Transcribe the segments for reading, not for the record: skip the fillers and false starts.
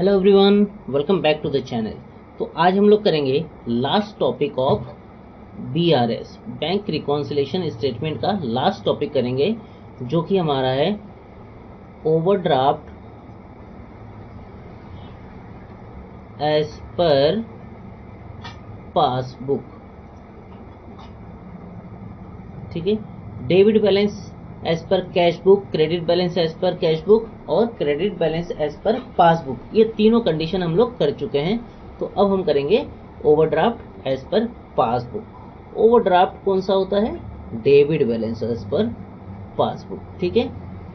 Hello everyone, welcome back to the channel. तो आज हम लोग करेंगे last topic of BRS, bank reconciliation statement का लास्ट टॉपिक करेंगे, जो कि हमारा है ओवरड्राफ्ट एज पर पासबुक। ठीक है, debit balance as per cash book, credit balance as per cash book और credit balance as per passbook. ये तीनों कंडीशन हम लोग कर चुके हैं। तो अब हम करेंगे overdraft as per passbook. Overdraft कौन सा होता है? Debit balance as per passbook. ठीक है,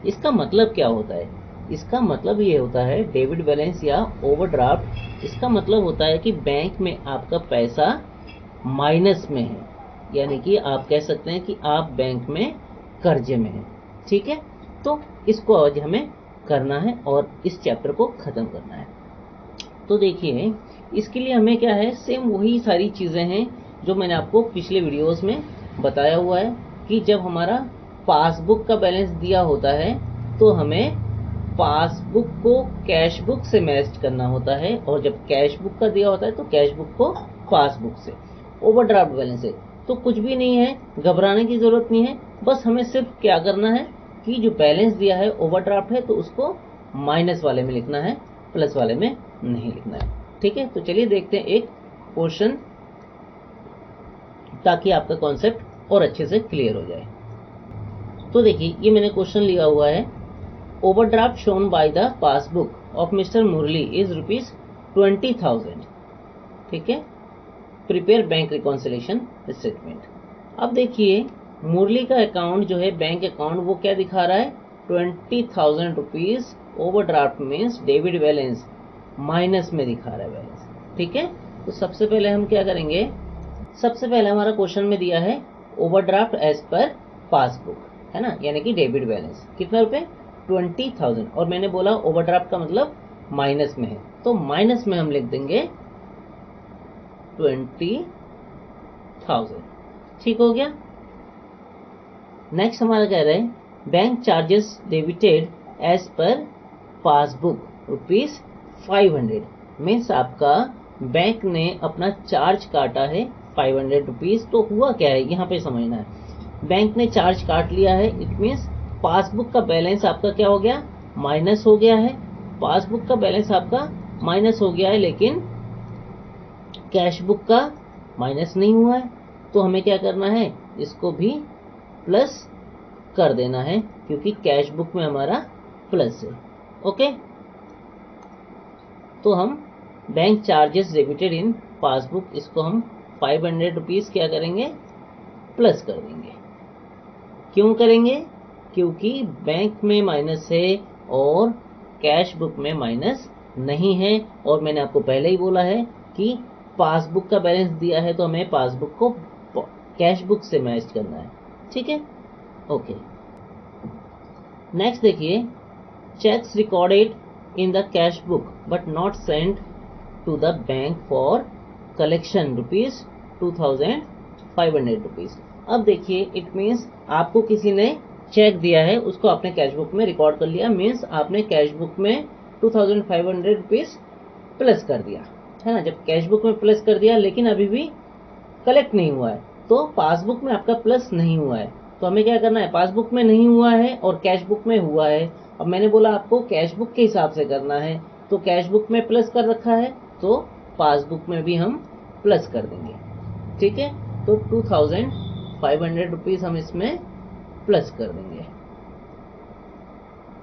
इसका मतलब क्या होता है? इसका मतलब ये होता है, डेबिट बैलेंस या ओवरड्राफ्ट, इसका मतलब होता है कि बैंक में आपका पैसा माइनस में है, यानी कि आप कह सकते हैं कि आप बैंक में कर्जे में है। ठीक है, तो इसको आज हमें करना है और इस चैप्टर को खत्म करना है। तो देखिए, इसके लिए हमें क्या है, सेम वही सारी चीजें हैं जो मैंने आपको पिछले वीडियोस में बताया हुआ है कि जब हमारा पासबुक का बैलेंस दिया होता है तो हमें पासबुक को कैश बुक से मैच करना होता है, और जब कैश बुक का दिया होता है तो कैश बुक को पासबुक से। ओवरड्राफ्ट बैलेंस है तो कुछ भी नहीं है, घबराने की जरूरत नहीं है। बस हमें सिर्फ क्या करना है कि जो बैलेंस दिया है ओवरड्राफ्ट है तो उसको माइनस वाले में लिखना है, प्लस वाले में नहीं लिखना है। ठीक है, तो चलिए देखते हैं एक क्वेश्चन, ताकि आपका कॉन्सेप्ट और अच्छे से क्लियर हो जाए। तो देखिए, ये मैंने क्वेश्चन लिया हुआ है, overdraft shown by the passbook of mister Murali is ₹20,000। ठीक है, प्रिपेयर बैंक रिकॉन्सिलेशन स्टेटमेंट। अब देखिए, मुरली का अकाउंट जो है, बैंक अकाउंट, वो क्या दिखा रहा है? ₹20,000 overdraft means debit balance minus में दिखा रहा है बैलेंस। ठीक है, तो सबसे पहले हम क्या करेंगे, सबसे पहले हमारा क्वेश्चन में दिया है ओवरड्राफ्ट एज पर पासबुक, है ना, यानी कि डेबिट बैलेंस कितना रुपए? 20,000। और मैंने बोला ओवरड्राफ्ट का मतलब माइनस में है, तो माइनस में हम लिख देंगे 20,000। ठीक हो गया। नेक्स्ट हमारा कह रहे हैं bank charges debited as per passbook ₹500। Means आपका बैंक ने अपना चार्ज काटा है ₹500। तो हुआ क्या है यहाँ पे समझना है, बैंक ने चार्ज काट लिया है, इट मीन्स पासबुक का बैलेंस आपका क्या हो गया? माइनस हो गया है। पासबुक का बैलेंस आपका माइनस हो गया है, लेकिन कैश बुक का माइनस नहीं हुआ है। तो हमें क्या करना है, इसको भी प्लस कर देना है, क्योंकि कैश बुक में हमारा प्लस है। ओके, तो हम bank charges debited in passbook, इसको हम ₹500 क्या करेंगे? प्लस कर देंगे। क्यों करेंगे? क्योंकि बैंक में माइनस है और कैश बुक में माइनस नहीं है। और मैंने आपको पहले ही बोला है कि पासबुक का बैलेंस दिया है तो हमें पासबुक को कैश बुक से मैच करना है। ठीक है, ओके। नेक्स्ट देखिए, cheques recorded in the cash book but not sent to the bank for collection ₹2,500। अब देखिए, इट मीन्स आपको किसी ने चेक दिया है, उसको आपने कैश बुक में रिकॉर्ड कर लिया, मीन्स आपने कैश बुक में ₹2,500 प्लस कर दिया, है ना। जब कैश बुक में प्लस कर दिया लेकिन अभी भी कलेक्ट नहीं हुआ है, तो पासबुक में आपका प्लस नहीं हुआ है। तो हमें क्या करना है, पासबुक में नहीं हुआ है और कैश बुक में हुआ है। अब मैंने बोला आपको कैश बुक के हिसाब से करना है, तो कैश बुक में प्लस कर रखा है तो पासबुक में भी हम प्लस कर देंगे। ठीक है, तो ₹2,500 हम इसमें प्लस कर देंगे,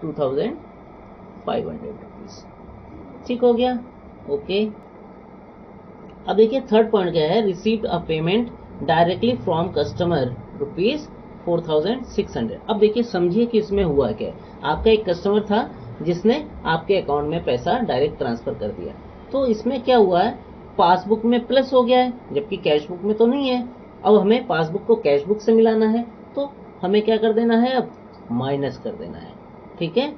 ₹2,500। ठीक हो गया, ओके। अब देखिए, थर्ड पॉइंट क्या है, received a payment directly from customer ₹4,600। अब देखिए, समझिए कि इसमें हुआ क्या है। आपका एक कस्टमर था जिसने आपके अकाउंट में पैसा डायरेक्ट ट्रांसफर कर दिया। तो इसमें क्या हुआ है, पासबुक में प्लस हो गया है, जबकि कैश बुक में तो नहीं है। अब हमें पासबुक को कैश बुक से मिलाना है, तो हमें क्या कर देना है, अब माइनस कर देना है। ठीक है,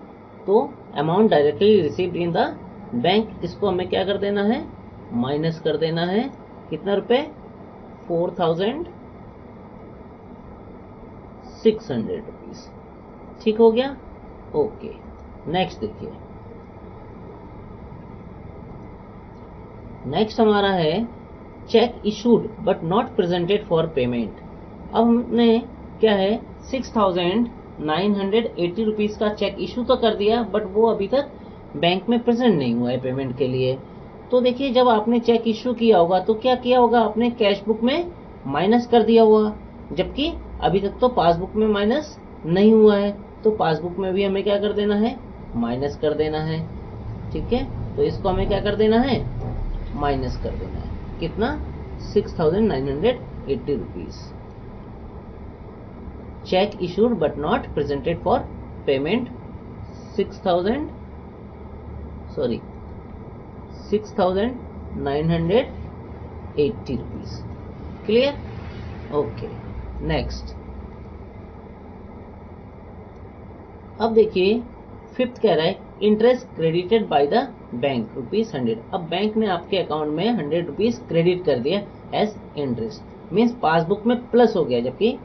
तो amount directly received in the bank, इसको हमें क्या कर देना है, माइनस कर देना है। कितना रुपए? ₹4,600। ठीक हो गया, ओके। नेक्स्ट देखिए, नेक्स्ट हमारा है check issued but not presented for payment. अब हमने क्या है 6,980 रुपीज का चेक इशू तो कर दिया, बट वो अभी तक बैंक में प्रेजेंट नहीं हुआ है पेमेंट के लिए। तो देखिए जब आपने चेक इशू किया होगा तो क्या किया होगा, आपने कैश बुक में माइनस कर दिया होगा, जबकि अभी तक तो पासबुक में माइनस नहीं हुआ है। तो पासबुक में भी हमें क्या कर देना है, माइनस कर देना है। ठीक है, तो इसको हमें क्या कर देना है, माइनस कर देना है। कितना, 6,980 rupees. Check issued but not presented for payment 6,980 rupees. Clear? Okay, next. अब देखिए फिफ्थ कह रहा है interest credited by the bank ₹100। अब बैंक ने आपके अकाउंट में 100 रुपीज क्रेडिट कर दिया एज इंटरेस्ट, मीन्स पासबुक में प्लस हो गया, जबकि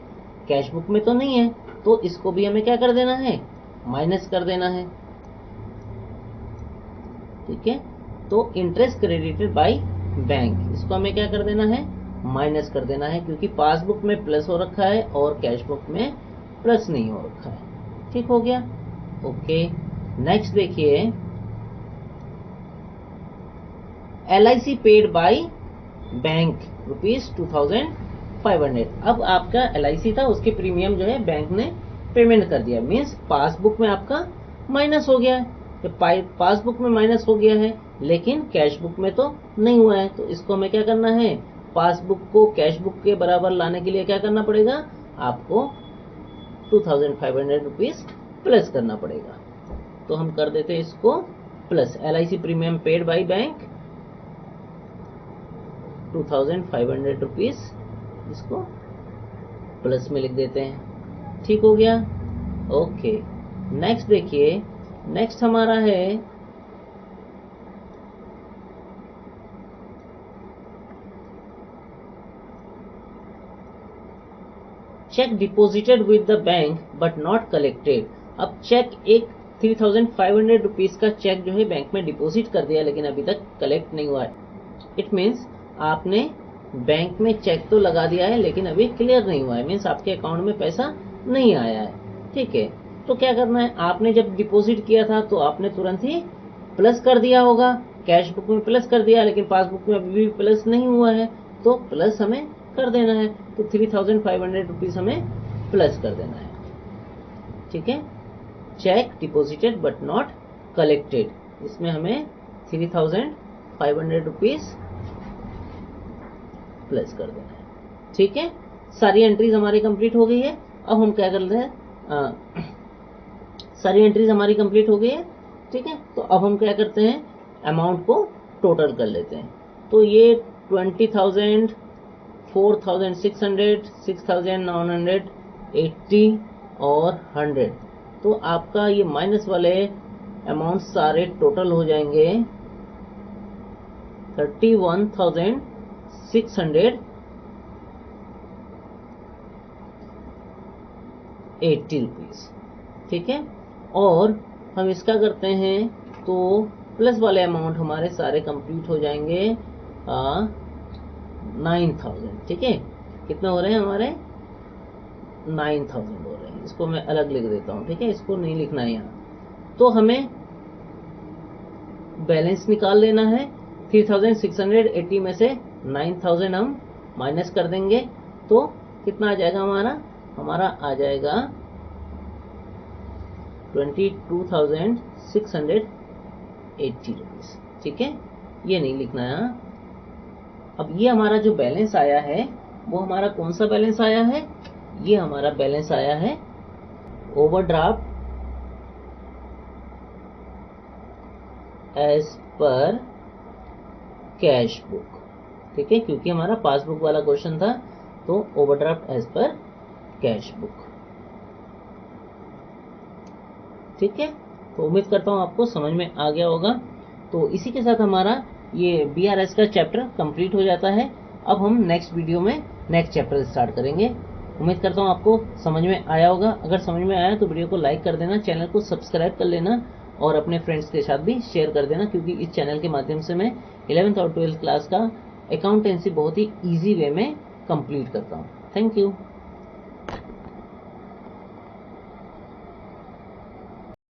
कैश बुक में तो नहीं है। तो इसको भी हमें क्या कर देना है, माइनस कर देना है। ठीक है, तो इंटरेस्ट क्रेडिटेड बाय बैंक, इसको हमें क्या कर देना है, माइनस कर देना है, क्योंकि पासबुक में प्लस हो रखा है और कैश बुक में प्लस नहीं हो रखा है। ठीक हो गया? ओके, नेक्स्ट देखिए LIC पेड बाय बैंक ₹2,500। अब आपका LIC था, उसके प्रीमियम जो है बैंक ने पेमेंट कर दिया, मीन्स पासबुक में आपका माइनस हो गया है। पासबुक में माइनस हो गया है लेकिन कैश बुक में तो नहीं हुआ है। तो इसको हमें क्या करना है, पासबुक को कैश बुक के बराबर लाने के लिए क्या करना पड़ेगा, आपको 2,500 रुपीज प्लस करना पड़ेगा। तो हम कर देते हैं इसको plus, LIC premium paid by bank 2,500 rupees, इसको प्लस में लिख देते हैं। ठीक हो गया? ओके, नेक्स्ट देखिए, नेक्स्ट हमारा है check deposited with the bank but not collected. अब चेक एक 3,500 रुपीज का चेक जो है बैंक में डिपॉजिट कर दिया लेकिन अभी तक कलेक्ट नहीं हुआ है। इट मीन्स आपने बैंक में चेक तो लगा दिया है लेकिन अभी क्लियर नहीं हुआ है, मीन्स आपके अकाउंट में पैसा नहीं आया है। ठीक है, तो क्या करना है, आपने जब डिपॉजिट किया था तो आपने तुरंत ही प्लस कर दिया होगा, कैश बुक में प्लस कर दिया, लेकिन पासबुक में अभी भी प्लस नहीं हुआ है, तो प्लस हमें कर देना है। तो 3,500 रुपीज हमें प्लस कर देना है। ठीक है, check deposited but not collected, इसमें हमें 3,500 रुपीज प्लस कर देना है। ठीक है, सारी एंट्रीज हमारी कंप्लीट हो गई है। अब हम क्या कर रहे हैं, सारी एंट्रीज हमारी कंप्लीट हो गई है। ठीक है, तो अब हम क्या करते हैं, अमाउंट को टोटल कर लेते हैं। तो ये 20,000, 4,600, 6,980 और 100, तो आपका ये माइनस वाले अमाउंट सारे टोटल हो जाएंगे 31,680 रुपीज। ठीक है, और हम इसका करते हैं तो प्लस वाले अमाउंट हमारे सारे कंप्लीट हो जाएंगे 9,000। ठीक है, कितना हो रहे हैं हमारे, 9,000 हो रहे हैं। इसको मैं अलग लिख देता हूँ। ठीक है, इसको नहीं लिखना है यहाँ। तो हमें बैलेंस निकाल लेना है। 3,680 में से 9,000 हम माइनस कर देंगे तो कितना आ जाएगा हमारा आ जाएगा 22,680 रुपीज। ठीक है, ये नहीं लिखना है। अब ये हमारा जो बैलेंस आया है वो हमारा कौन सा बैलेंस आया है, ये हमारा बैलेंस आया है overdraft as per cash book. ठीक है, क्योंकि हमारा पासबुक वाला क्वेश्चन था, तो overdraft as per cash book. ठीक है, तो उम्मीद करता हूँ आपको समझ में आ गया होगा। तो इसी के साथ हमारा ये BRS का चैप्टर कंप्लीट हो जाता है। अब हम नेक्स्ट वीडियो में नेक्स्ट चैप्टर स्टार्ट करेंगे। उम्मीद करता हूँ आपको समझ में आया होगा। अगर समझ में आया तो वीडियो को लाइक कर देना, चैनल को सब्सक्राइब कर लेना और अपने फ्रेंड्स के साथ भी शेयर कर देना, क्योंकि इस चैनल के माध्यम से मैं 11th और 12th क्लास का अकाउंटेंसी बहुत ही ईजी वे में कंप्लीट करता हूँ। Thank you.